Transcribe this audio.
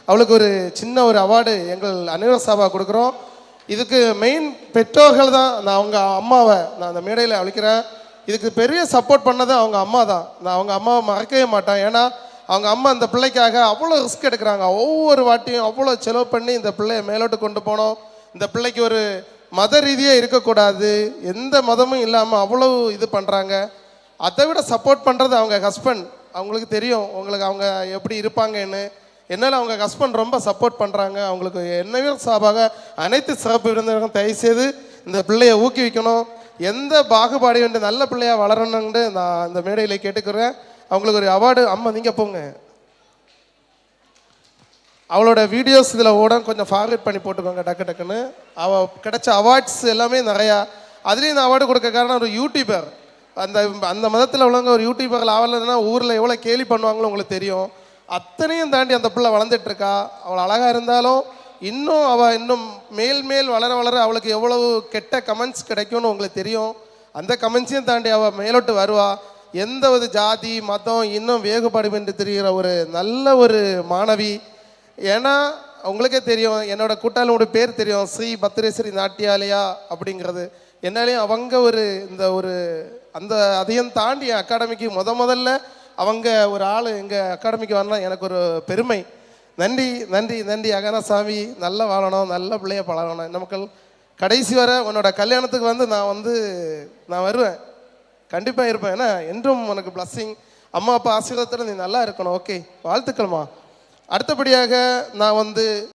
அவளுக்கு ஒரு சின்ன ஒரு அவார்டு எங்கள் அனிவர் சாபா கொடுக்குறோம். இதுக்கு மெயின் பெற்றோர்கள் தான். நான் அவங்க அம்மாவை நான் அந்த மேடையில் அழைக்கிறேன். இதுக்கு பெரிய சப்போர்ட் பண்ணது அவங்க அம்மா தான். நான் அவங்க அம்மாவை மறக்கவே மாட்டேன். ஏன்னா அவங்க அம்மா இந்த பிள்ளைக்காக அவ்வளோ ரிஸ்க் எடுக்கிறாங்க. ஒவ்வொரு வாட்டியும் அவ்வளோ செலவு பண்ணி இந்த பிள்ளையை மேலோட்டு கொண்டு போனோம். இந்த பிள்ளைக்கு ஒரு மத ரீதியாக இருக்கக்கூடாது, எந்த மதமும் இல்லாமல் அவ்வளோ இது பண்ணுறாங்க. அதை விட சப்போர்ட் பண்ணுறது அவங்க ஹஸ்பண்ட். அவங்களுக்கு தெரியும் உங்களுக்கு அவங்க எப்படி இருப்பாங்கன்னு. என்னால் அவங்க ஹஸ்பண்ட் ரொம்ப சப்போர்ட் பண்ணுறாங்க. அவங்களுக்கு என்னவே சார்பாக அனைத்து சிறப்பு விருந்தினரும் தயவுசெய்து இந்த பிள்ளையை ஊக்குவிக்கணும். எந்த பாகுபாடு வந்து நல்ல பிள்ளையாக வளரணுன்னு நான் இந்த மேடையில் கேட்டுக்கிறேன். அவங்களுக்கு ஒரு அவார்டு. அம்மா நீங்கள் போங்க, அவளோட வீடியோஸ் இதில் ஓட கொஞ்சம் ஃபார்வர்ட் பண்ணி போட்டுக்கோங்க டக்கு டக்குன்னு. அவள் கிடைச்ச அவார்ட்ஸ் எல்லாமே நிறையா. அதுலேயும் இந்த அவார்டு கொடுக்க காரணம் ஒரு யூடியூபர். அந்த அந்த மதத்தில் உள்ளவங்க ஒரு யூடியூபர் ஆகலைன்னா ஊரில் எவ்வளோ கேலி பண்ணுவாங்களோ உங்களுக்கு தெரியும். அத்தனையும் தாண்டி அந்த பிள்ளை வளர்ந்துட்டுருக்கா. அவள் அழகாக இருந்தாலும் இன்னும் மேல் மேல் வளர வளர அவளுக்கு எவ்வளவு கெட்ட கமெண்ட்ஸ் கிடைக்கும்னு உங்களுக்கு தெரியும். அந்த கமெண்ட்ஸையும் தாண்டி அவள் மேலோட்டு வருவா. எந்த ஒரு ஜாதி மதம் இன்னும் வேறுபாடு என்று தெரிகிற ஒரு நல்ல ஒரு மாணவி. ஏன்னா உங்களுக்கே தெரியும், என்னோட கூட்டாளியோட பேர் தெரியும், ஸ்ரீ பத்ரேஸ்வரி நாட்டியாலயா அப்படிங்கிறது. என்னாலையும் அவங்க ஒரு இந்த ஒரு அந்த அதையும் தாண்டி என் அகாடமிக்கு முதல்ல அவங்க ஒரு ஆள் எங்கள் அகாடமிக்கு வரலாம். எனக்கு ஒரு பெருமை. நன்றி நன்றி நன்றி அகனசாமி. நல்லா வாழணும், நல்ல பிள்ளைய பழகணும். நமக்கு கடைசி வர உன்னோட கல்யாணத்துக்கு நான் வருவேன், கண்டிப்பாக இருப்பேன். ஏன்னா என்றும் உனக்கு பிளஸ்ஸிங், அம்மா அப்பா ஆசீர்வாதத்தில் நீ நல்லா இருக்கணும். ஓகே, வாழ்த்துக்கள்மா. அடுத்தபடியாக நான்